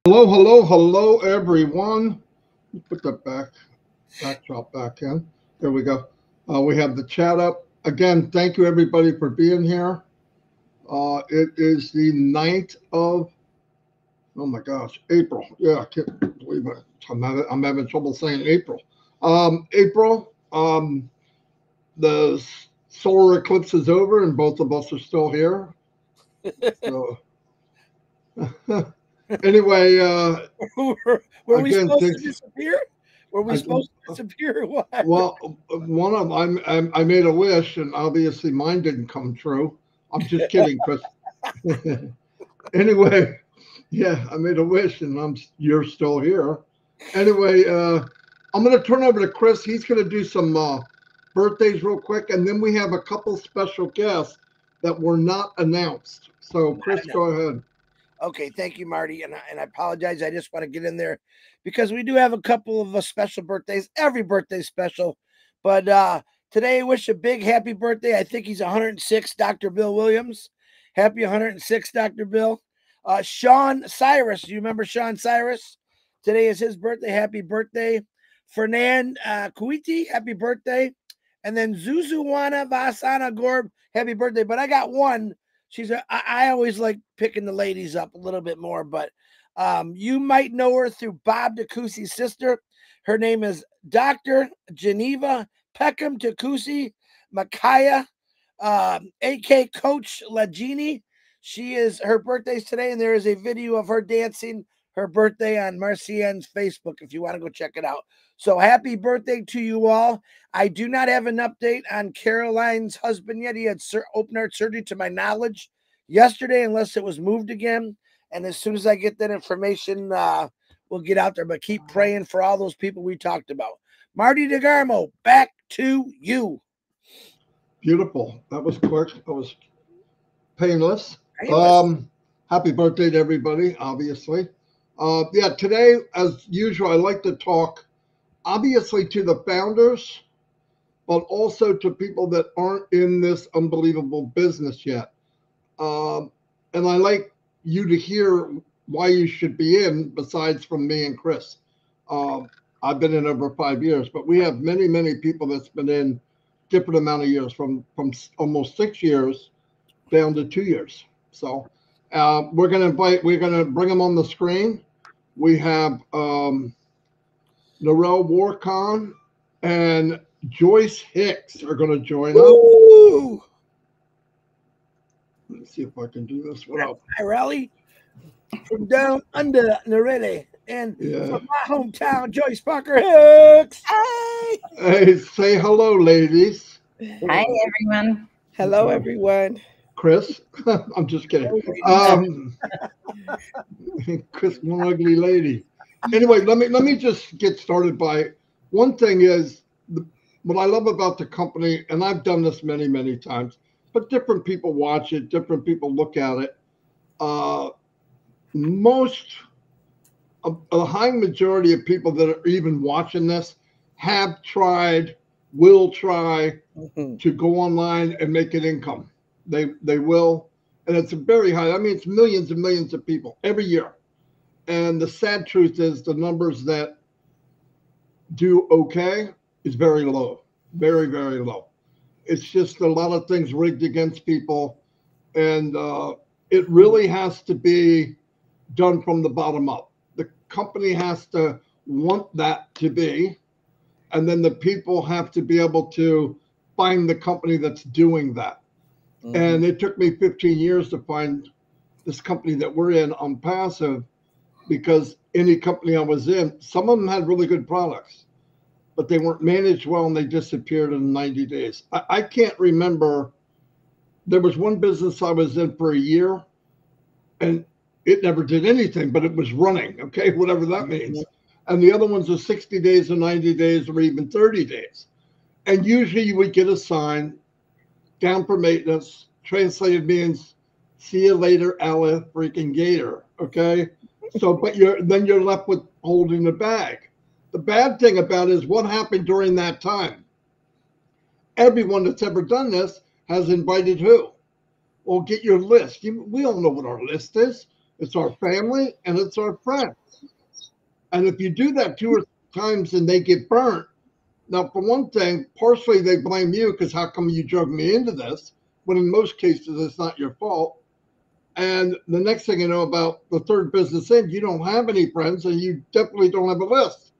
Hello, hello, hello, everyone. Put that backdrop back in. There we go. We have the chat up. Again, thank you everybody for being here. It is the 9th of, oh my gosh, April. Yeah, I can't believe it. I'm having trouble saying April. April, the solar eclipse is over and both of us are still here. So, anyway, were we again, supposed to disappear? Were we supposed to disappear or what? Well, one of I made a wish, and obviously mine didn't come true. I'm just kidding, Chris. Anyway, yeah, I made a wish, and you're still here. Anyway, I'm going to turn over to Chris. He's going to do some birthdays real quick, and then we have a couple special guests that were not announced. So, Chris, go ahead. Okay, thank you, Marty, and I apologize. I just want to get in there because we do have a couple of special birthdays. Every birthday's special, but today I wish a big happy birthday. I think he's 106, Dr. Bill Williams. Happy 106, Dr. Bill. Sean Cyrus, do you remember Sean Cyrus? Today is his birthday. Happy birthday. Fernand Kuiti, happy birthday. And then Zuzuwana Vasana Gorb, happy birthday. But I got one. I always like picking the ladies up a little bit more, but you might know her through Bob DeCousey's sister. Her name is Dr. Geneva Peckham DeCousey Makaya, AK Coach Lagini. Her birthday's today, and there is a video of her dancing her birthday on Marcienne's Facebook if you want to go check it out. So happy birthday to you all. I do not have an update on Caroline's husband yet. He had open heart surgery to my knowledge yesterday, unless it was moved again. And as soon as I get that information, we'll get out there. But keep praying for all those people we talked about. Marty DeGarmo, back to you. Beautiful. That was quick. That was painless. Happy birthday to everybody, obviously. Yeah, today, as usual, I like to talk, obviously, to the founders, but also to people that aren't in this unbelievable business yet. And I like you to hear why you should be in, besides from me and Chris. I've been in over 5 years, but we have many, many people that's been in different amount of years, from almost 6 years down to 2 years. So we're going to bring them on the screen. We have Narelle Warcon and Joyce Hicks are going to join us. Let's see if I can do this without. Narelle from down under Narelle and from my hometown, Joyce Parker Hicks. Hey, say hello, ladies. Hi, everyone. Hello, everyone. Chris, I'm just kidding. Chris, one ugly lady. Anyway, let me just get started by one thing is what I love about the company, and I've done this many, many times, but different people watch it, different people look at it. A high majority of people that are even watching this have tried, will try to go online and make an income. They will, and it's a very high. I mean, it's millions and millions of people every year. And the sad truth is the numbers that do okay is very low, very, very low. It's just a lot of things rigged against people. And it really has to be done from the bottom up. The company has to want that to be, and then the people have to be able to find the company that's doing that. And it took me 15 years to find this company that we're in, Onpassive, because any company I was in, some of them had really good products, but they weren't managed well and they disappeared in 90 days. I can't remember. There was one business I was in for a year and it never did anything, but it was running, okay, whatever that means. And the other ones are 60 days or 90 days or even 30 days. And usually you would get a sign down for maintenance, translated means see you later, Ella freaking Gator. Okay. So, but then you're left with holding the bag. The bad thing about it is what happened during that time. Everyone that's ever done this has invited who? Well, get your list. We all know what our list is. It's our family and it's our friends. And if you do that 2 or 3 times and they get burnt, now, for one thing, partially they blame you because how come you drug me into this? When in most cases, it's not your fault. And the next thing you know, about the third business end, you don't have any friends and you definitely don't have a list.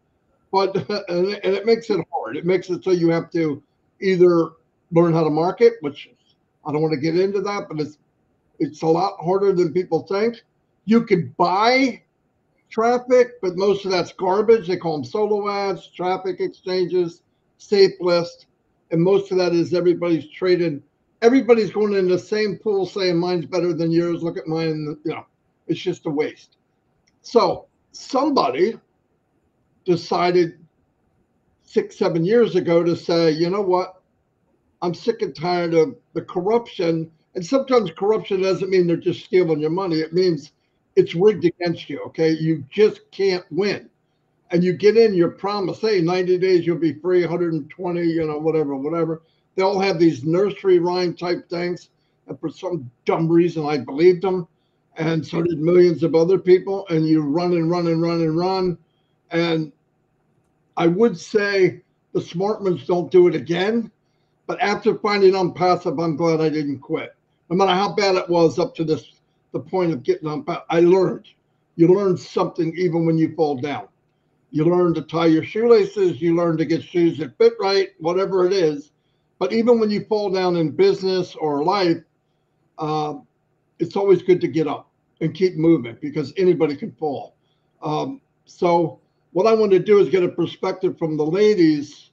But and it makes it hard. It makes it so you have to either learn how to market, which I don't want to get into that, but it's a lot harder than people think. You could buy traffic, but most of that's garbage. They call them solo ads, traffic exchanges, safe list, and most of that is everybody's trading. Everybody's going in the same pool saying mine's better than yours. Look at mine. You know, it's just a waste. So somebody decided 6, 7 years ago to say, you know what? I'm sick and tired of the corruption. And sometimes corruption doesn't mean they're just stealing your money. It means it's rigged against you, okay? You just can't win. And you get in your promise, hey, 90 days you'll be free, 120, you know, whatever. They all have these nursery rhyme type things. And for some dumb reason, I believed them. And so did millions of other people. And you run and run and run and run. And I would say the smart ones don't do it again. But after finding Onpassive, I'm glad I didn't quit. No matter how bad it was up to this, the point of getting Onpassive, I learned. You learn something even when you fall down. You learn to tie your shoelaces. You learn to get shoes that fit right, whatever it is. But even when you fall down in business or life, it's always good to get up and keep moving because anybody can fall. So what I want to do is get a perspective from the ladies.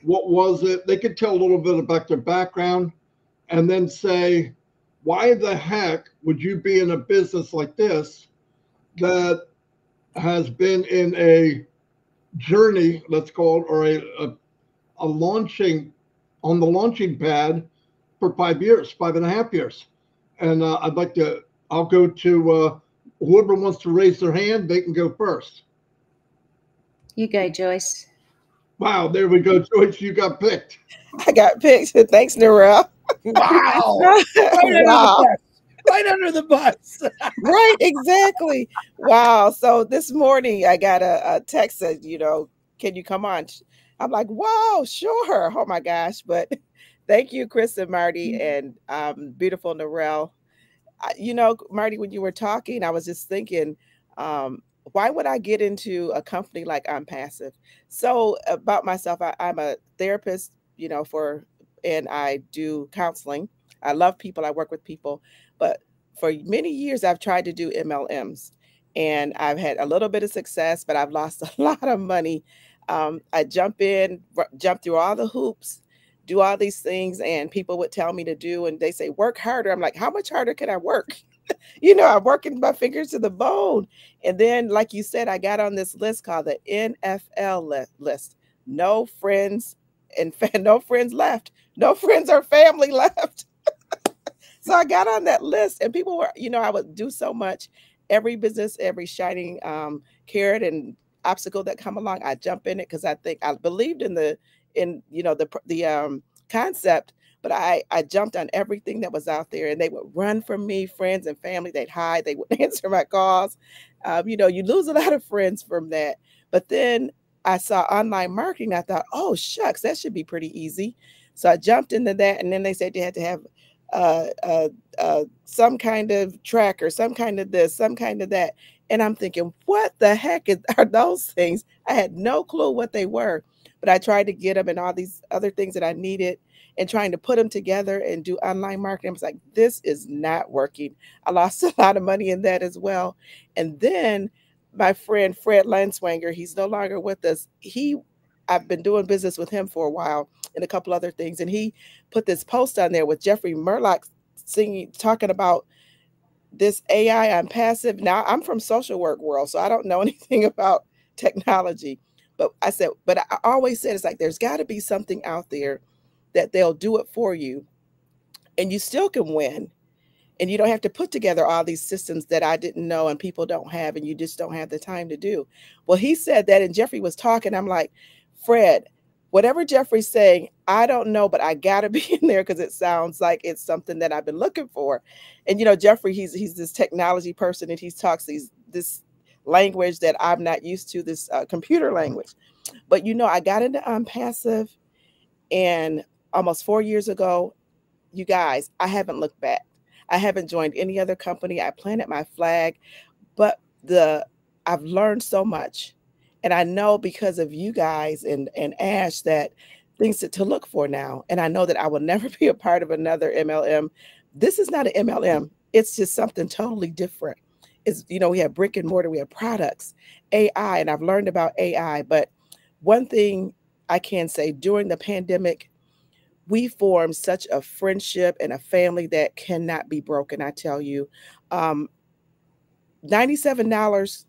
What was it? They could tell a little bit about their background and then say, why the heck would you be in a business like this that has been in a journey, let's call it, or a launching on the launching pad for 5 years, 5.5 years. And I'll go to whoever wants to raise their hand, they can go first. You go, Joyce. Wow, there we go. Joyce, you got picked. I got picked. Thanks, Narelle. Wow. Right under the bus. Right, exactly. Wow. So this morning I got a text that, you know, can you come on? I'm like, wow, sure. Oh my gosh. But thank you, Chris and Marty and beautiful Narelle. You know, Marty, when you were talking, I was just thinking, why would I get into a company like Onpassive? So about myself, I'm a therapist, you know, and I do counseling. I love people. I work with people. But for many years, I've tried to do MLMs. And I've had a little bit of success, but I've lost a lot of money. I jump through all the hoops, do all these things, and people would tell me to do, and they say, work harder. I'm like, how much harder can I work? You know, I'm working my fingers to the bone. And then, like you said, I got on this list called the NFL list. No friends and no friends left. No friends or family left. So I got on that list and people were, you know, I would do so much. Every business, every shining carrot and obstacle that come along, I jump in it because I think I believed in the concept. But I jumped on everything that was out there and they would run from me, friends and family. They'd hide. They wouldn't answer my calls. You know, you lose a lot of friends from that. But then I saw online marketing. I thought, oh, shucks, that should be pretty easy. So I jumped into that. And then they said you had to have some kind of tracker, some kind of this, some kind of that. And I'm thinking, what the heck are those things? I had no clue what they were. But I tried to get them and all these other things that I needed and trying to put them together and do online marketing. I was like, this is not working. I lost a lot of money in that as well. And then my friend, Fred Lanswanger, he's no longer with us. I've been doing business with him for a while and a couple other things. And he put this post on there with Jeffrey Murlock talking about this AI Onpassive. Now I'm from social work world, so I don't know anything about technology. But I always said, it's like, there's got to be something out there that they'll do it for you and you still can win. And you don't have to put together all these systems that I didn't know and people don't have, and you just don't have the time to do. Well, he said that, and Jeffrey was talking. I'm like, Fred, whatever Jeffrey's saying, I don't know, but I gotta be in there because it sounds like it's something that I've been looking for. And Jeffrey, he's this technology person, and he talks this language that I'm not used to, this computer language. But I got into Onpassive, and almost 4 years ago, you guys, I haven't looked back. I haven't joined any other company. I planted my flag, but I've learned so much. And I know because of you guys and Ash that things to look for now. And I know that I will never be a part of another MLM. This is not an MLM. It's just something totally different. It's, we have brick and mortar, we have products, AI, and I've learned about AI. But one thing I can say, during the pandemic, we formed such a friendship and a family that cannot be broken. I tell you, $97.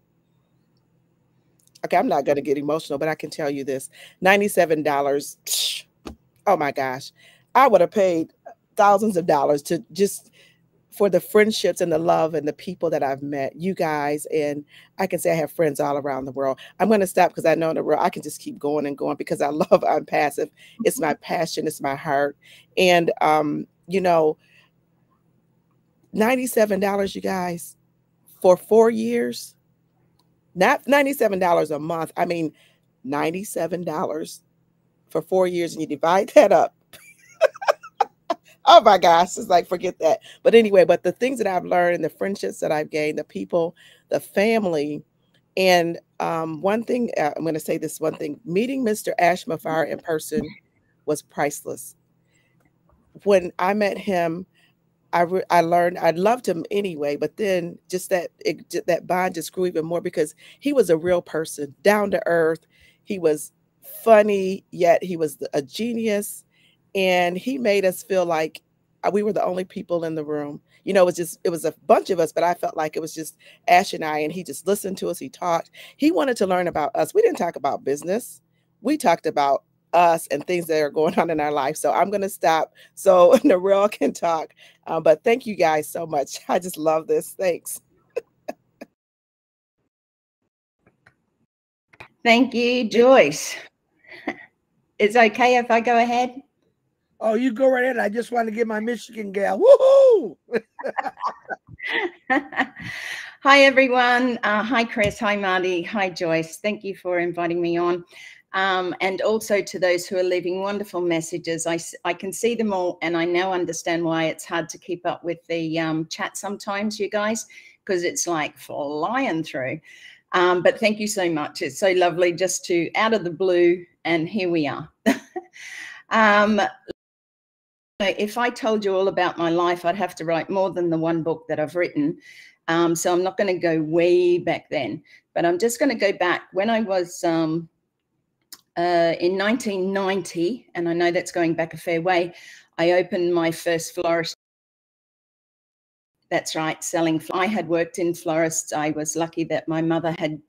Okay, I'm not going to get emotional, but I can tell you this: $97. Oh my gosh, I would have paid thousands of dollars to just for the friendships and the love and the people that I've met, you guys. And I can say I have friends all around the world. I'm going to stop because I know Narelle, I can just keep going and going because I love Onpassive. It's my passion. It's my heart. And, $97, you guys, for 4 years, not $97 a month. I mean, $97 for 4 years, and you divide that up. Oh my gosh, it's like, forget that. But anyway, but the things that I've learned and the friendships that I've gained, the people, the family. And one thing, I'm going to say this one thing, meeting Mr. Ash Mufareh in person was priceless. When I met him, I learned, I loved him anyway, but then just that bond just grew even more because he was a real person, down to earth. He was funny, yet he was a genius. And he made us feel like we were the only people in the room. It was a bunch of us, but I felt like it was just Ash and I, and he just listened to us. He talked. He wanted to learn about us. We didn't talk about business. We talked about us and things that are going on in our life. So I'm going to stop so Narelle can talk. But thank you guys so much. I just love this. Thanks. Thank you, Joyce. It's okay if I go ahead? Oh, you go right ahead. I just want to get my Michigan gal. Woohoo! Hi, everyone. Hi, Chris. Hi, Marty. Hi, Joyce. Thank you for inviting me on. And also to those who are leaving wonderful messages. I can see them all, and I now understand why it's hard to keep up with the chat sometimes, you guys, because it's like flying through. But thank you so much. It's so lovely just to out of the blue, and here we are. If I told you all about my life, I'd have to write more than the one book that I've written. So I'm not going to go way back then, but I'm just going to go back when I was in 1990, and I know that's going back a fair way. I opened my first florist. That's right, selling. I had worked in florists. I was lucky that my mother had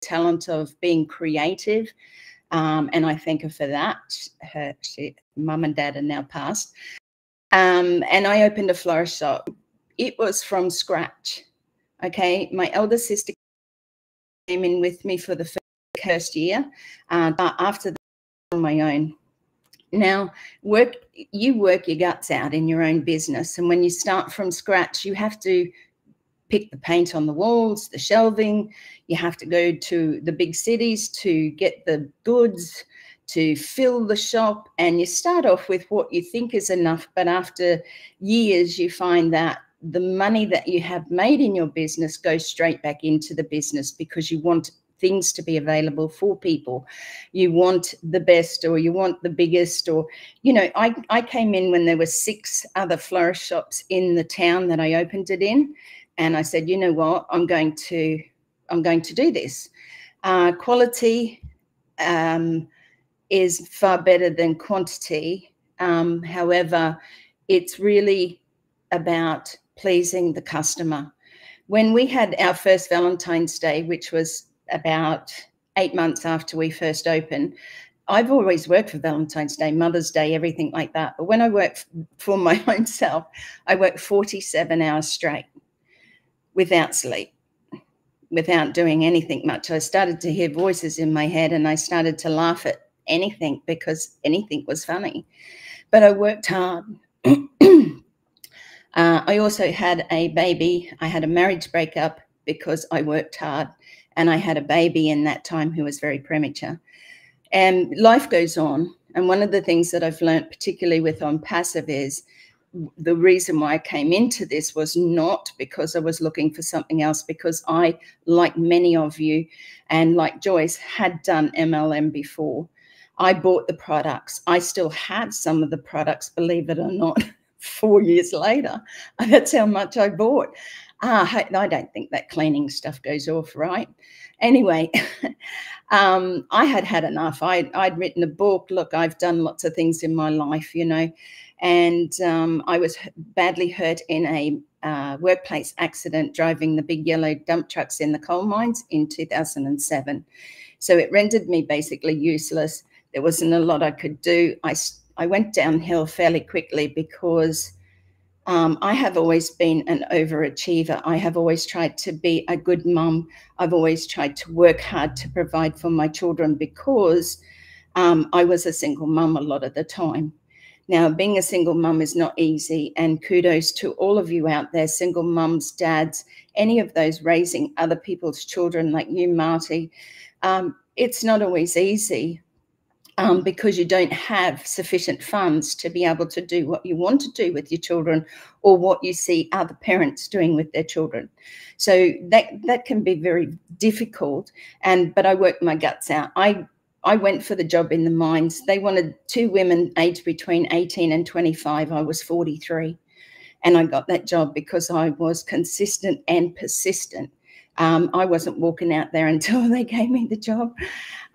talent of being creative. And I thank her for that. Mum and dad are now passed. And I opened a florist shop. It was from scratch. Okay, my elder sister came in with me for the first year. After that, on my own. Now, you work your guts out in your own business. And when you start from scratch, you have to pick the paint on the walls, the shelving. You have to go to the big cities to get the goods, to fill the shop. And you start off with what you think is enough. But after years, you find that the money that you have made in your business goes straight back into the business because you want things to be available for people. You want the best, or you want the biggest, or, I came in when there were 6 other florist shops in the town that I opened it in. And I said, you know what, I'm going to do this. Quality is far better than quantity. However, it's really about pleasing the customer. When we had our first Valentine's Day, which was about 8 months after we first opened, I've always worked for Valentine's Day, Mother's Day, everything like that. But when I worked for my own self, I worked 47 hours straight without sleep, without doing anything much. I started to hear voices in my head, and I started to laugh at anything because anything was funny. But I worked hard. I also had a baby. I had a marriage breakup because I worked hard, and I had a baby in that time who was very premature. And life goes on. And one of the things that I've learned, particularly with Onpassive, is the reason why I came into this was not because I was looking for something else, because I, like many of you, and like Joyce, had done MLM before. I bought the products. I still have some of the products, believe it or not, 4 years later. That's how much I bought. I don't think that cleaning stuff goes off, right? Anyway, I had had enough. I'd written a book. Look, I've done lots of things in my life, you know, and I was badly hurt in a workplace accident driving the big yellow dump trucks in the coal mines in 2007. So it rendered me basically useless. There wasn't a lot I could do. I went downhill fairly quickly because I have always been an overachiever. I have always tried to be a good mum. I've always tried to work hard to provide for my children because I was a single mum a lot of the time. Now, being a single mum is not easy, and kudos to all of you out there, single mums, dads, any of those raising other people's children like you, Marty. It's not always easy. Because you don't have sufficient funds to be able to do what you want to do with your children or what you see other parents doing with their children. So that can be very difficult. But I worked my guts out. I went for the job in the mines. They wanted 2 women aged between 18 and 25. I was 43. And I got that job because I was consistent and persistent. I wasn't walking out there until they gave me the job.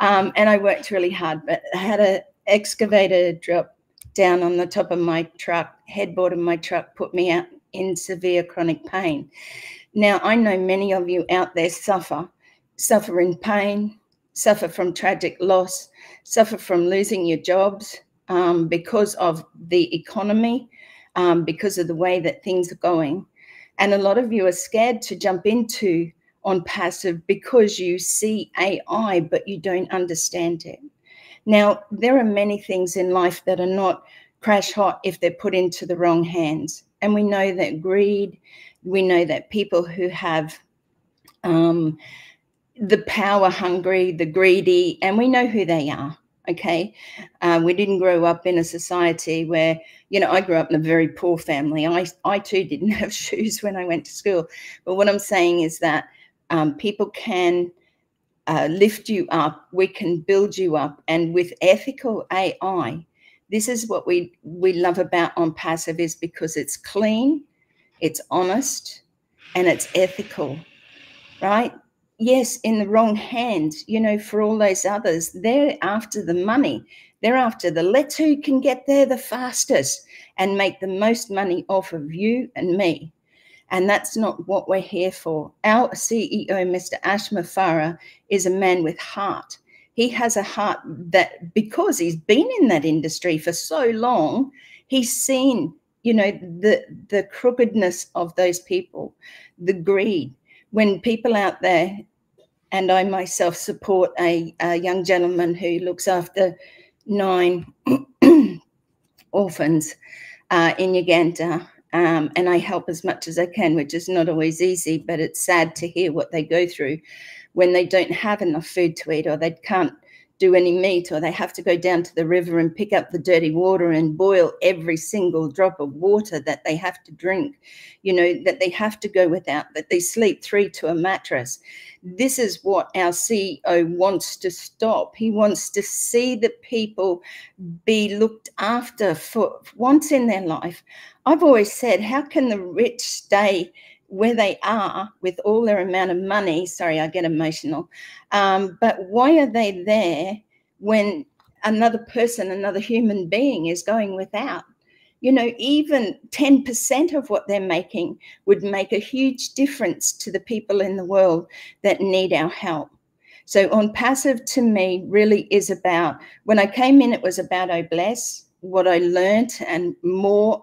And I worked really hard, but I had an excavator drop down on the top of my truck, headboard of my truck, put me out in severe chronic pain. Now, I know many of you out there suffer in pain, suffer from tragic loss, suffer from losing your jobs because of the economy, because of the way that things are going. And a lot of you are scared to jump into Onpassive because you see AI, but you don't understand it. Now, there are many things in life that are not crash hot if they're put into the wrong hands. And we know that greed, we know that people who have the power hungry, the greedy, and we know who they are, okay? We didn't grow up in a society where, you know, I grew up in a very poor family. I too didn't have shoes when I went to school. But what I'm saying is that people can lift you up. We can build you up. And with ethical AI, this is what we love about Onpassive, is because it's clean, it's honest, and it's ethical, right? Yes, in the wrong hands, you know, for all those others, they're after the money. They're after the let's who can get there the fastest and make the most money off of you and me. And that's not what we're here for. Our CEO, Mr. Mufareh, is a man with heart. He has a heart that, because he's been in that industry for so long, he's seen, you know, the crookedness of those people, the greed. When people out there, and I myself support a young gentleman who looks after 9 orphans in Uganda, and I help as much as I can, which is not always easy, but it's sad to hear what they go through when they don't have enough food to eat, or they can't do any meat, or they have to go down to the river and pick up the dirty water and boil every single drop of water that they have to drink, you know, that they have to go without, that they sleep 3 to a mattress. This is what our CEO wants to stop. He wants to see the people be looked after for once in their life. I've always said, how can the rich stay where they are with all their amount of money? Sorry, I get emotional. But why are they there when another person, another human being is going without? You know, even 10% of what they're making would make a huge difference to the people in the world that need our help. So Onpassive to me really is about, when I came in, it was about oh bless. what I learned, and more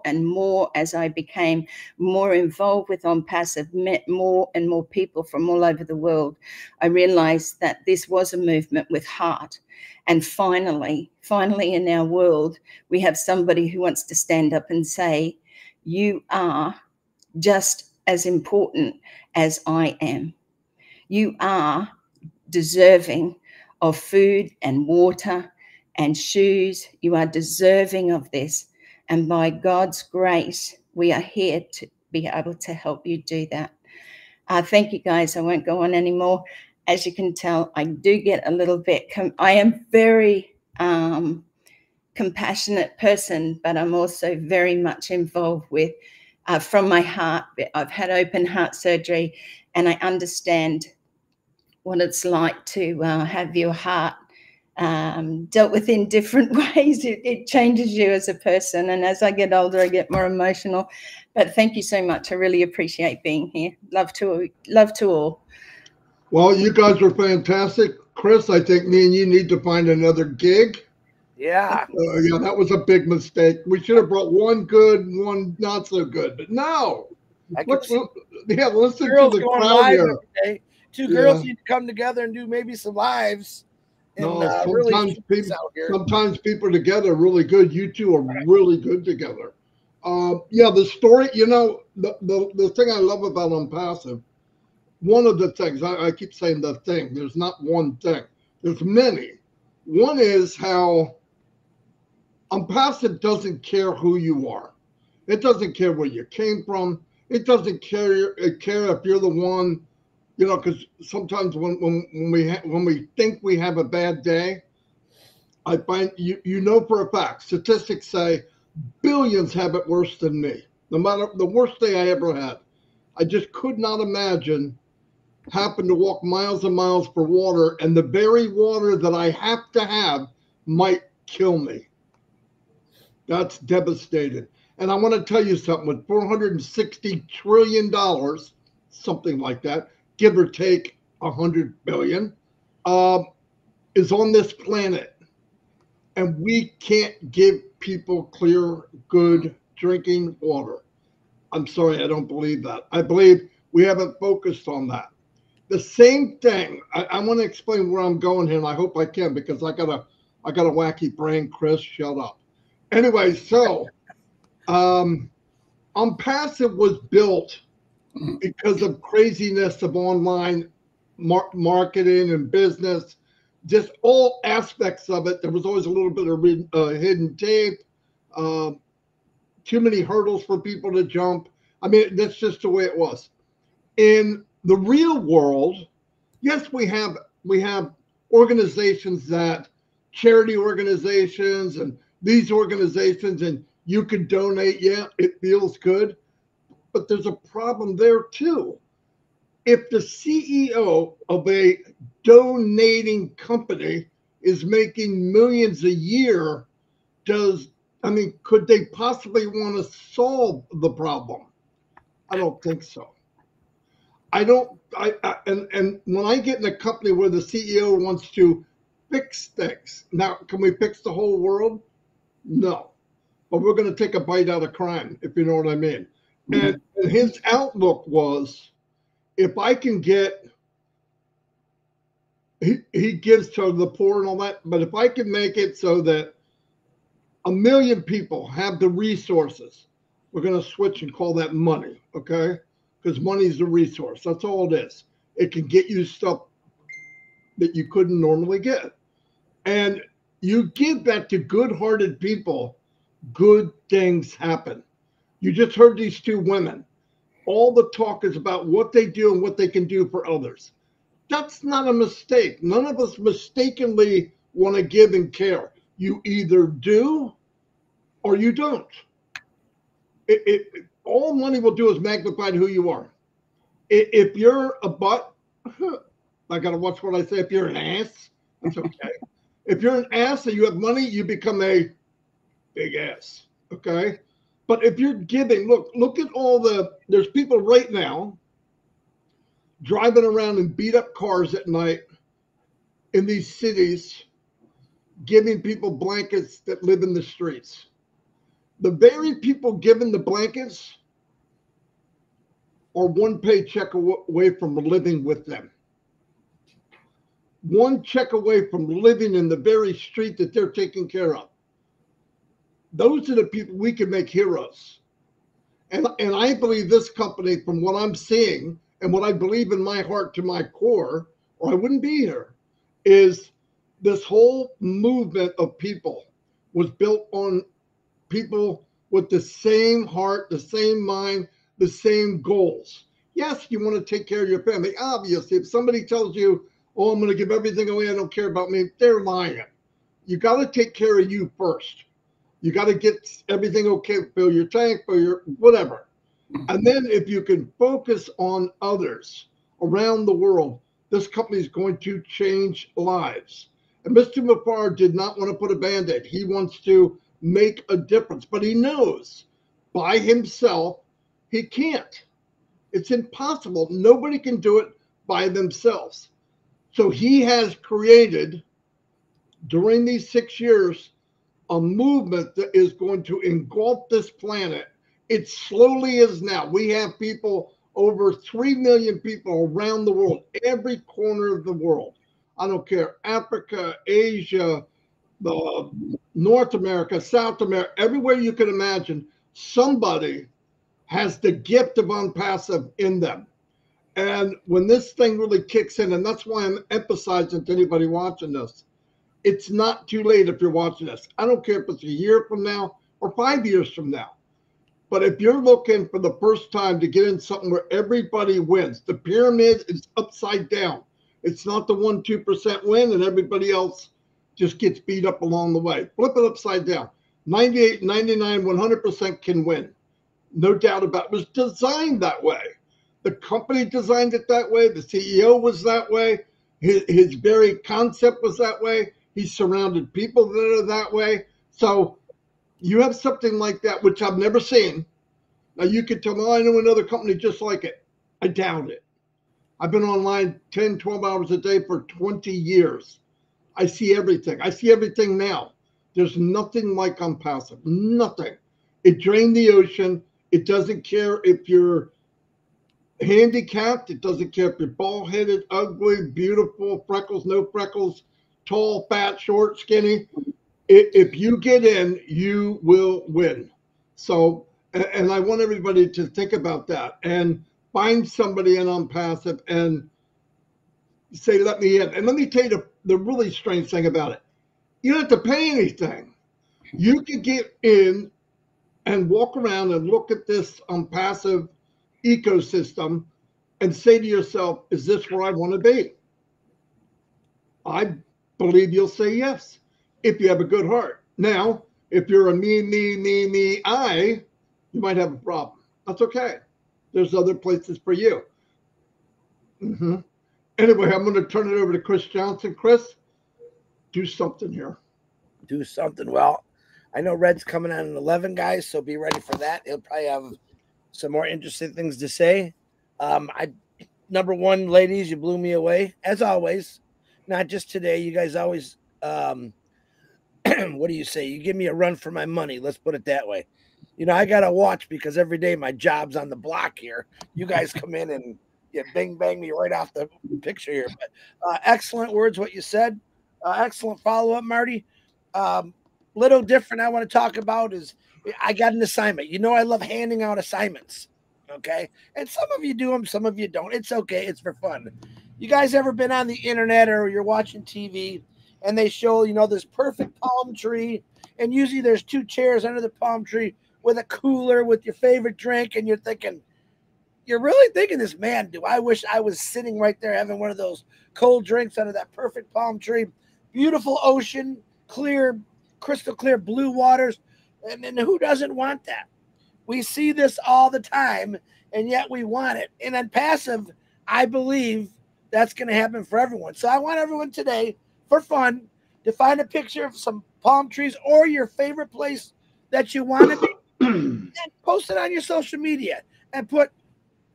as I became more involved with Onpassive, met more and more people from all over the world, I realized that this was a movement with heart. And finally in our world, we have somebody who wants to stand up and say, you are just as important as I am. You are deserving of food and water and shoes. You are deserving of this. And by God's grace, we are here to be able to help you do that. Thank you, guys. I won't go on anymore. As you can tell, I do get a little bit, I am very compassionate person, but I'm also very much involved with, from my heart. I've had open heart surgery, and I understand what it's like to have your heart dealt with in different ways. It changes you as a person, and as I get older, I get more emotional. But thank you so much. I really appreciate being here. Love to all. Well, you guys were fantastic. Chris, I think me and you need to find another gig. Yeah. Yeah, that was a big mistake. We should have brought one good, one not so good. But no. Listen to the crowd here. Two girls need to come together and do maybe some lives. And, sometimes people together are really good. You two are really good together. Yeah, the story, you know, the thing I love about Onpassive, one of the things, I keep saying the thing, there's not one thing, there's many. One is how Onpassive doesn't care who you are. It doesn't care where you came from. It doesn't care if you're the one, you know, because sometimes when we think we have a bad day, I find you know for a fact, statistics say billions have it worse than me. No matter the worst day I ever had, I just could not imagine having to walk miles and miles for water, and the very water that I have to have might kill me. That's devastating. And I want to tell you something, with $460 trillion, something like that, give or take 100 billion, is on this planet. And we can't give people clear, good drinking water. I'm sorry, I don't believe that. I believe we haven't focused on that. The same thing, I want to explain where I'm going here, and I hope I can, because I got a wacky brain. Chris, shut up. Anyway, so Onpassive was built because of craziness of online marketing and business, just all aspects of it. There was always a little bit of hidden tape, too many hurdles for people to jump. I mean, that's just the way it was. In the real world, yes, we have organizations, that charity organizations and these organizations, and you can donate. Yeah, it feels good, but there's a problem there too. If the CEO of a donating company is making millions a year, could they possibly want to solve the problem? I don't think so. And when I get in a company where the CEO wants to fix things, now, can we fix the whole world? No. But we're going to take a bite out of crime, if you know what I mean. And his outlook was, if I can get, he gives to the poor and all that, but if I can make it so that 1 million people have the resources, we're going to switch and call that money, okay? Because money is a resource. That's all it is. It can get you stuff that you couldn't normally get. And you give that to good-hearted people, good things happen. You just heard these two women. All the talk is about what they do and what they can do for others. That's not a mistake. None of us mistakenly want to give and care. You either do or you don't. All money will do is magnify who you are. If you're a butt, I got to watch what I say. If you're an ass, that's okay. If you're an ass and you have money, you become a big ass, okay? But if you're giving, look at there's people right now driving around in beat up cars at night in these cities, giving people blankets that live in the streets. The very people given the blankets are one paycheck away from living with them. One check away from living in the very street that they're taking care of. Those are the people we can make heroes. And I believe this company, from what I'm seeing and what I believe in my heart to my core, or I wouldn't be here, is this whole movement of people was built on people with the same heart, the same mind, the same goals. Yes, you want to take care of your family. Obviously, if somebody tells you, oh, I'm going to give everything away, I don't care about me, they're lying. You got to take care of you first. You got to get everything okay, fill your tank, fill your whatever. And then if you can focus on others around the world, this company is going to change lives. And Mr. Mufareh did not want to put a Band-Aid. He wants to make a difference, but he knows by himself he can't. It's impossible. Nobody can do it by themselves. So he has created, during these 6 years, a movement that is going to engulf this planet. It slowly is now. We have people, over 3 million people around the world, every corner of the world. I don't care, Africa, Asia, North America, South America, everywhere you can imagine, somebody has the gift of Onpassive in them. And when this thing really kicks in, and that's why I'm emphasizing to anybody watching this, it's not too late if you're watching this. I don't care if it's a year from now or 5 years from now. But if you're looking for the first time to get in something where everybody wins, the pyramid is upside down. It's not the 1-2% win and everybody else just gets beat up along the way. Flip it upside down. 98, 99, 100% can win. No doubt about it. It was designed that way. The company designed it that way. The CEO was that way. His very concept was that way. He surrounded people that are that way. So you have something like that, which I've never seen. Now you could tell me, oh, I know another company just like it. I doubt it. I've been online 10, 12 hours a day for 20 years. I see everything. I see everything now. There's nothing like Onpassive. Nothing. It drained the ocean. It doesn't care if you're handicapped. It doesn't care if you're bald-headed, ugly, beautiful, freckles, no freckles, tall, fat, short, skinny. If you get in, you will win. So, and I want everybody to think about that and find somebody in Onpassive and say, let me in. And let me tell you the really strange thing about it. You don't have to pay anything. You can get in and walk around and look at this Onpassive ecosystem and say to yourself, is this where I want to be? I believe you'll say yes, if you have a good heart. Now, if you're a me, I, you might have a problem. That's okay. There's other places for you. Anyway, I'm going to turn it over to Chris Johnson. Chris, do something here. Do something. Well, I know Red's coming on at 11, guys, so be ready for that. He'll probably have some more interesting things to say. Number one, ladies, you blew me away, as always. Not just today. You guys always, what do you say? You give me a run for my money. Let's put it that way. You know, I got to watch because every day my job's on the block here. You guys come in and you bang me right off the picture here. But excellent words, what you said. Excellent follow-up, Marty. Little different I want to talk about is I got an assignment. You know, I love handing out assignments. Okay. And some of you do them, some of you don't. It's okay. It's for fun. You guys ever been on the internet or you're watching TV and they show, you know, this perfect palm tree, and usually there's 2 chairs under the palm tree with a cooler with your favorite drink, and you're really thinking this, man, do I wish I was sitting right there having one of those cold drinks under that perfect palm tree. Beautiful ocean, clear, crystal clear blue waters. And who doesn't want that? We see this all the time, and yet we want it. And Onpassive, I believe that's going to happen for everyone. So I want everyone today, for fun, to find a picture of some palm trees or your favorite place that you want to be, and post it on your social media and put,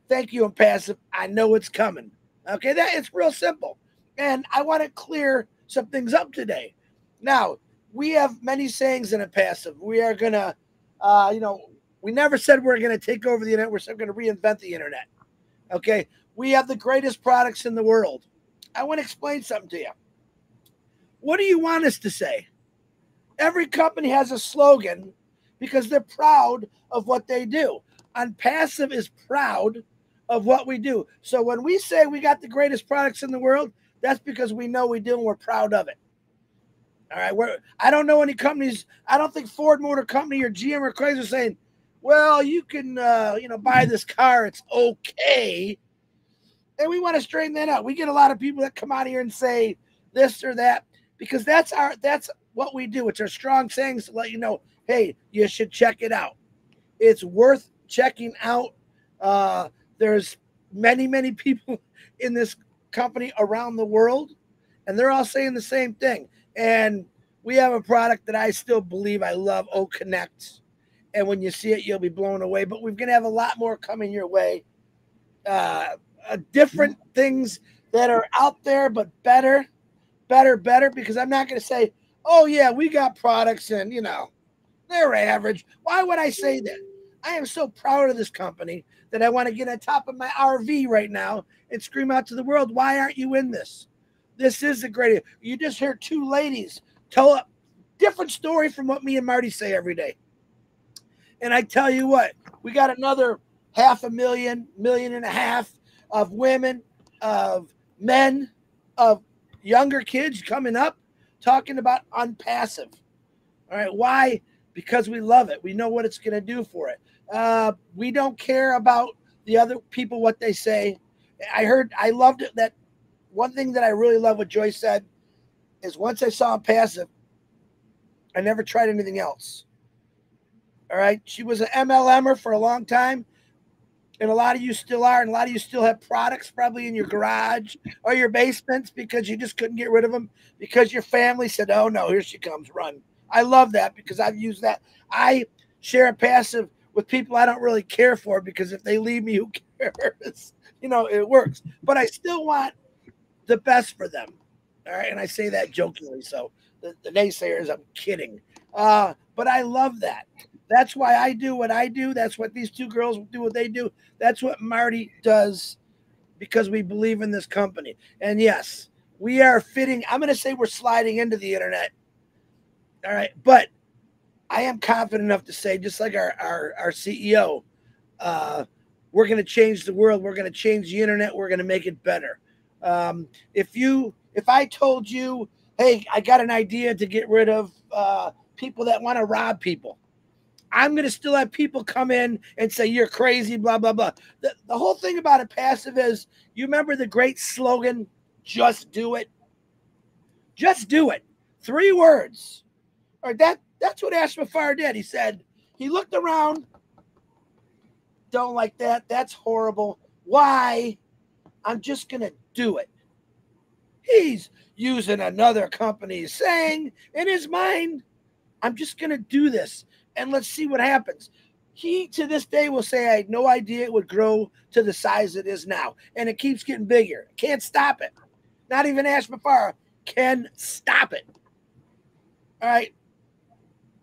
thank you, Onpassive. I know it's coming. Okay, that it's real simple. And I want to clear some things up today. Now, we have many sayings in Onpassive. We are going to You know, we never said we're going to take over the internet. We're still going to reinvent the internet. Okay. We have the greatest products in the world. I want to explain something to you. What do you want us to say? Every company has a slogan because they're proud of what they do. Onpassive is proud of what we do. So when we say we got the greatest products in the world, that's because we know we do and we're proud of it. All right. I don't know any companies. I don't think Ford Motor Company or GM or Chrysler are saying, well, you can, buy this car. It's okay. And we want to straighten that out. We get a lot of people that come out here and say this or that because that's what we do. It's our strong sayings to let you know, hey, you should check it out. It's worth checking out. There's many, many people in this company around the world, and they're all saying the same thing. And we have a product that I still believe I love, Connect. And when you see it, you'll be blown away. But we're going to have a lot more coming your way. Different things that are out there, but better, because I'm not going to say, oh, yeah, we got products and, they're average. Why would I say that? I am so proud of this company that I want to get on top of my RV right now and scream out to the world, why aren't you in this? This is the greatest. You just hear two ladies tell a different story from what me and Marty say every day. And I tell you what, we got another 500,000, 1.5 million of women, of men, of younger kids coming up talking about Onpassive. All right. Why? Because we love it. We know what it's going to do for it. We don't care about the other people, what they say. I loved it. That one thing that I really love what Joyce said is once I saw Onpassive, I never tried anything else. All right. She was an MLMer for a long time. And a lot of you still are. And a lot of you still have products probably in your garage or your basements because you just couldn't get rid of them because your family said, oh, no, here she comes, run. I love that because I've used that. I share Onpassive with people I don't really care for because if they leave me, who cares? It works. But I still want the best for them. All right. And I say that jokingly. So the naysayers, I'm kidding. But I love that. That's why I do what I do. That's what these two girls do what they do. That's what Marty does because we believe in this company. And yes, we are fitting. I'm going to say we're sliding into the internet. All right. But I am confident enough to say, just like our CEO, we're going to change the world. We're going to change the internet. We're going to make it better. If I told you, hey, I got an idea to get rid of people that want to rob people, I'm going to still have people come in and say, you're crazy, blah, blah, blah. The whole thing about Onpassive is, you remember the great slogan, just do it? Just do it. 3 words. Or that's what Mufareh did. He said, he looked around, don't like that. That's horrible. Why? I'm just going to do it. He's using another company's saying in his mind, I'm just going to do this. And let's see what happens. He, to this day, will say, I had no idea it would grow to the size it is now. And it keeps getting bigger. Can't stop it. Not even Mufareh can stop it. All right.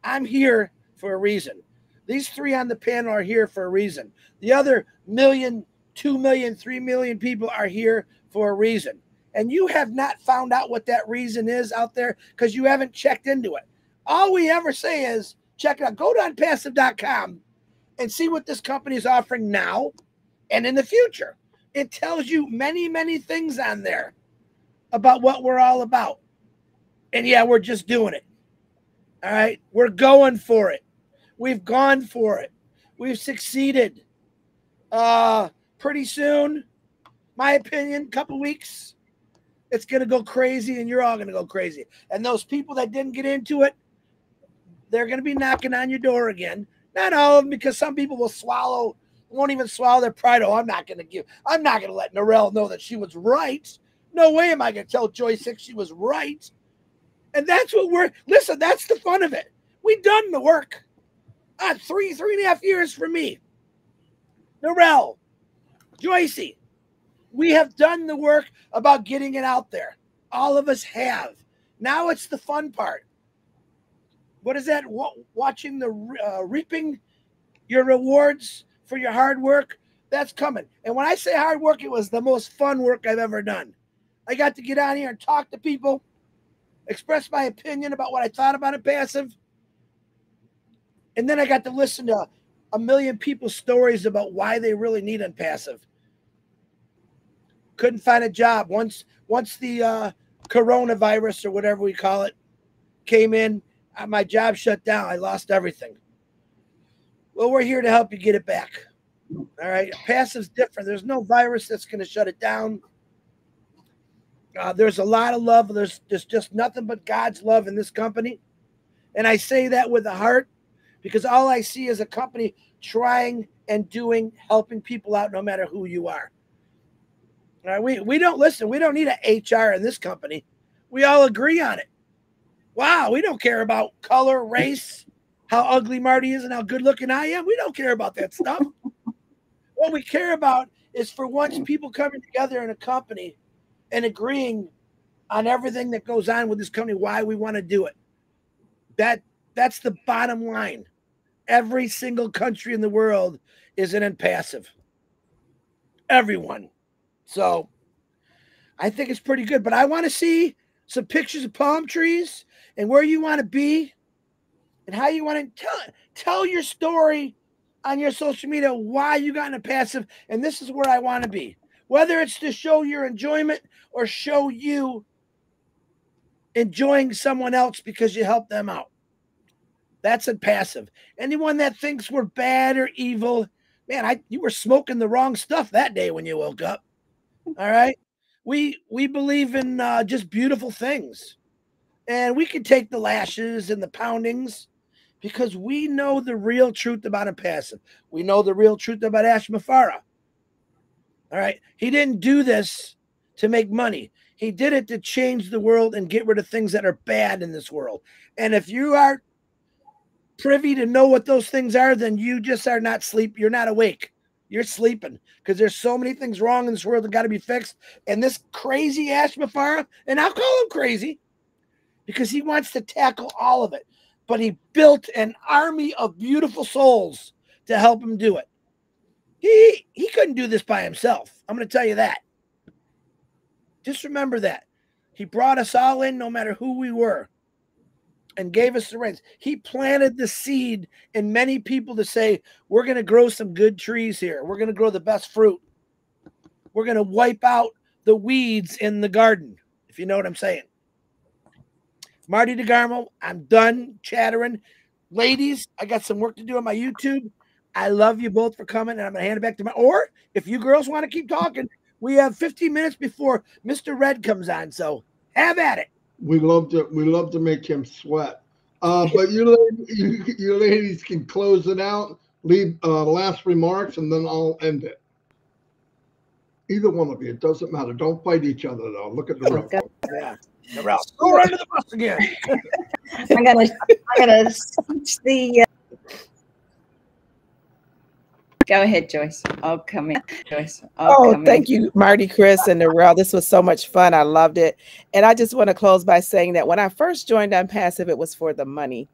I'm here for a reason. These 3 on the panel are here for a reason. The other 1 million, 2 million, 3 million people are here for a reason. And you have not found out what that reason is out there because you haven't checked into it. All we ever say is, check it out. Go to onpassive.com and see what this company is offering now and in the future. It tells you many, many things on there about what we're all about. And yeah, we're just doing it. All right. We're going for it. We've gone for it. We've succeeded. Pretty soon, my opinion, couple weeks, it's going to go crazy and you're all going to go crazy. And those people that didn't get into it, they're going to be knocking on your door again. Not all of them, because some people won't even swallow their pride. Oh, I'm not going to let Narelle know that she was right. No way am I going to tell Joyce she was right. And that's what listen, that's the fun of it. We've done the work. 3.5 years for me. Narelle, Joyce, we have done the work about getting it out there. All of us have. Now it's the fun part. what is that? Watching the reaping your rewards for your hard work. That's coming. And when I say hard work, it was the most fun work I've ever done. I got to get on here and talk to people, express my opinion about what I thought about Onpassive. And then I got to listen to a million people's stories about why they really need Onpassive. Couldn't find a job. Once the coronavirus or whatever we call it came in, my job shut down. I lost everything. Well, we're here to help you get it back. All right. Passive's different. There's no virus that's going to shut it down. There's a lot of love. There's just nothing but God's love in this company. And I say that with a heart because all I see is a company trying and doing, helping people out no matter who you are. All right, we don't listen. We don't need an HR in this company. We all agree on it. Wow, we don't care about color, race, how ugly Marty is and how good looking I am. We don't care about that stuff. What we care about is for once people coming together in a company and agreeing on everything that goes on with this company, why we want to do it. That's the bottom line. Every single country in the world is an Onpassive. Everyone. So I think it's pretty good. But I want to see some pictures of palm trees and where you want to be and how you want to tell your story on your social media, why you got Onpassive, and this is where I want to be. Whether it's to show your enjoyment or show you enjoying someone else because you help them out. That's Onpassive. Anyone that thinks we're bad or evil, man, you were smoking the wrong stuff that day when you woke up. All right? We believe in just beautiful things. And we can take the lashes and the poundings because we know the real truth about Onpassive. We know the real truth about Mufareh. All right? He didn't do this to make money. He did it to change the world and get rid of things that are bad in this world. And if you are privy to know what those things are, then you just are not sleep. You're not awake. You're sleeping because there's so many things wrong in this world that got to be fixed. And this crazy Mufareh, and I'll call him crazy because he wants to tackle all of it. But he built an army of beautiful souls to help him do it. He couldn't do this by himself. I'm going to tell you that. Just remember that. He brought us all in no matter who we were and gave us the reins. He planted the seed in many people to say, we're going to grow some good trees here. We're going to grow the best fruit. We're going to wipe out the weeds in the garden, if you know what I'm saying. Marty DeGarmo, I'm done chattering. Ladies, I got some work to do on my YouTube. I love you both for coming, and I'm going to hand it back to my, or if you girls want to keep talking, we have 15 minutes before Mr. Red comes on, so have at it. We love to make him sweat. But you ladies can close it out, leave last remarks, and then I'll end it. Either one of you, it doesn't matter. Don't fight each other, though. Look at the road. Yeah. Narelle, go under the bus again. I'm gonna switch the. Go ahead, Joyce. I'll come in. Joyce. Thank you, Marty, Chris, and Narelle. This was so much fun. I loved it. And I just want to close by saying that when I first joined Onpassive, it was for the money.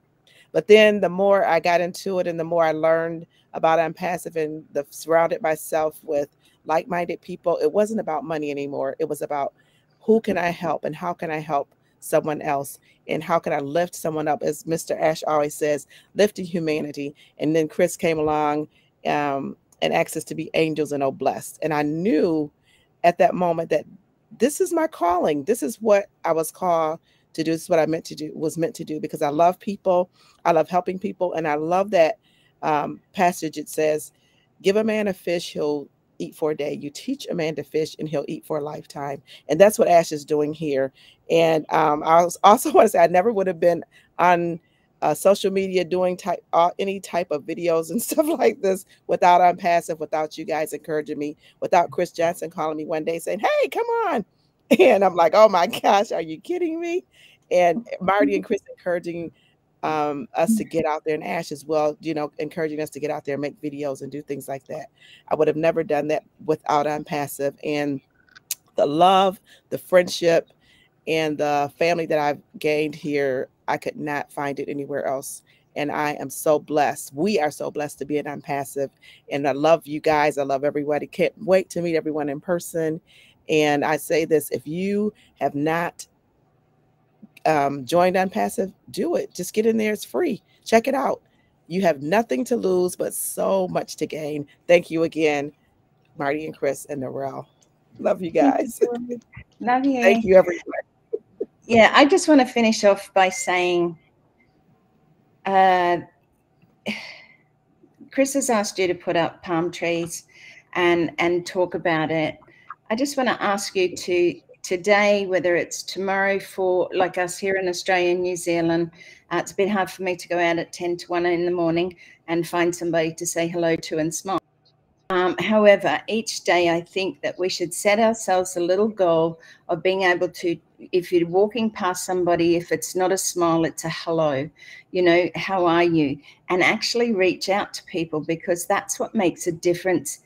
But then the more I got into it and the more I learned about Onpassive and surrounded myself with like-minded people, it wasn't about money anymore. It was about who can I help and how can I help someone else and how can I lift someone up, as Mr. Ash always says, lifting humanity. And then Chris came along and asked us to be angels and blessed. And I knew at that moment that this is my calling. This is what I was called to do. This is what I was meant to do because I love people. I love helping people. And I love that passage. It says, give a man a fish, he'll eat for a day. You teach a man to fish and he'll eat for a lifetime. And that's what Ash is doing here. And I also want to say I never would have been on social media doing any type of videos and stuff like this without Onpassive, without you guys encouraging me, without Chris Johnson calling me one day saying, hey, come on. And I'm like, oh my gosh, are you kidding me? And Marty and Chris encouraging us to get out there, and Ash as well, you know, encouraging us to get out there and make videos and do things like that. I would have never done that without Onpassive. And the love, the friendship, and the family that I've gained here, I could not find it anywhere else. And I am so blessed. We are so blessed to be at Onpassive. And I love you guys. I love everybody. Can't wait to meet everyone in person. And I say this, if you have not joined Onpassive, do it. Just get in there. It's free. Check it out. You have nothing to lose, but so much to gain. Thank you again, Marty and Chris and Narelle. Love you guys. Love you. Thank you, everyone. Yeah, I just want to finish off by saying, Chris has asked you to put up palm trees and talk about it. I just want to ask you to today, whether it's tomorrow for like us here in Australia and New Zealand, it's a bit hard for me to go out at 10 to 1 in the morning and find somebody to say hello to and smile. However, each day I think that we should set ourselves a little goal of being able to, if you're walking past somebody, if it's not a smile, it's a hello, you know, how are you? And actually reach out to people, because that's what makes a difference.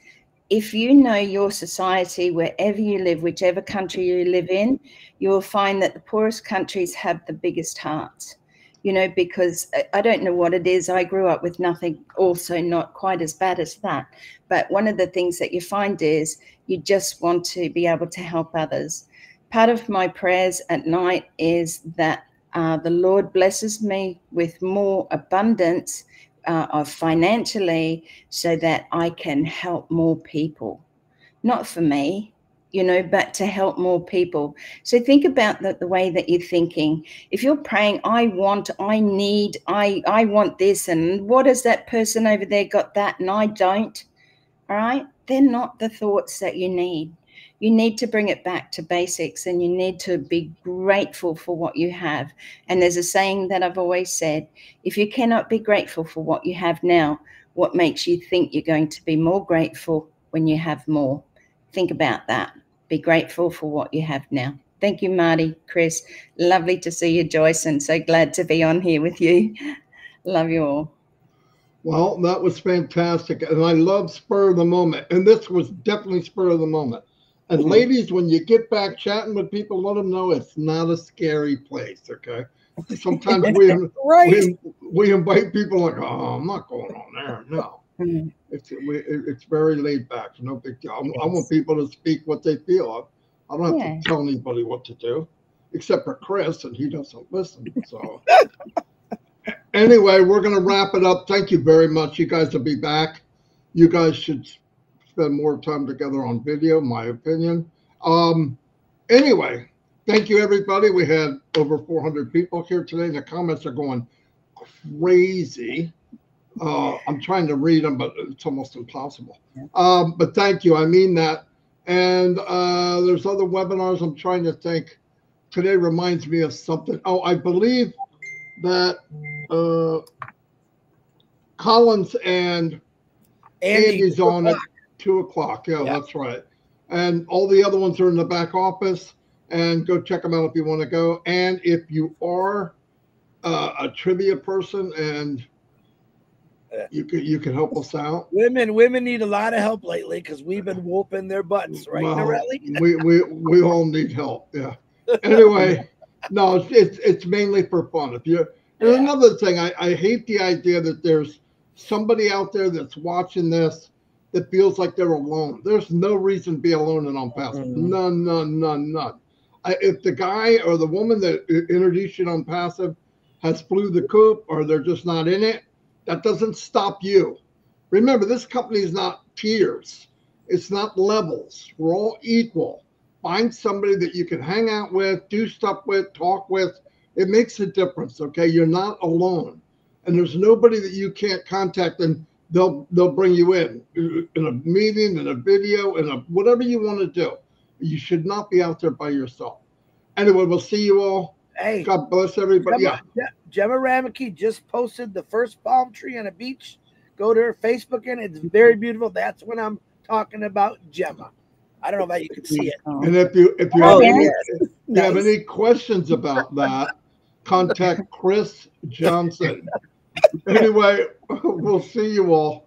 If you know your society, wherever you live, whichever country you live in, you will find that the poorest countries have the biggest hearts. You know, because I don't know what it is. I grew up with nothing, also not quite as bad as that. But one of the things that you find is you just want to be able to help others. Part of my prayers at night is that the Lord blesses me with more abundance of financially, so that I can help more people. Not for me, you know, but to help more people. So think about the way that you're thinking. If you're praying, I want, I need, I want this, and what has that person over there got that and I don't, all right? They're not the thoughts that you need. You need to bring it back to basics, and you need to be grateful for what you have. And there's a saying that I've always said, if you cannot be grateful for what you have now, what makes you think you're going to be more grateful when you have more? Think about that. Be grateful for what you have now. Thank you, Marty, Chris. Lovely to see you, Joyce, and so glad to be on here with you. Love you all. Well, that was fantastic. And I love spur of the moment. And this was definitely spur of the moment. And ladies, when you get back chatting with people, let them know it's not a scary place, okay? Sometimes we invite people like, oh, I'm not going on there. No. It's very laid back. No big deal. I want people to speak what they feel. I don't have to tell anybody what to do, except for Chris, and he doesn't listen. So anyway, we're going to wrap it up. Thank you very much. You guys will be back. You guys should spend more time together on video, my opinion. Anyway, thank you, everybody. We had over 400 people here today. The comments are going crazy. I'm trying to read them, but it's almost impossible. But thank you. I mean that. And there's other webinars I'm trying to think. Today reminds me of something. Oh, I believe that Collins and Andy's on at 2 o'clock. Yeah, that's right. And all the other ones are in the back office. And go check them out if you want to go. And if you are a trivia person and you can help us out. Women need a lot of help lately because we've been whooping their butts, right, Narelle? we all need help. Yeah. Anyway, no, it's mainly for fun. And another thing, I hate the idea that there's somebody out there that's watching this that feels like they're alone. There's no reason to be alone in Onpassive. None. If the guy or the woman that introduced you to Onpassive has flew the coop or they're just not in it, that doesn't stop you. Remember, this company is not tiers. It's not levels. We're all equal. Find somebody that you can hang out with, do stuff with, talk with. It makes a difference, okay? You're not alone. And there's nobody that you can't contact, and they'll bring you in a meeting, in a video, in a whatever you want to do. You should not be out there by yourself. Anyway, we'll see you all. Hey, God bless everybody. Gemma Rameke just posted the first palm tree on a beach. Go to her Facebook, and it's very beautiful. That's when I'm talking about Gemma. I don't know if you can see it. And if you have any questions about that, contact Chris Johnson. Anyway, we'll see you all.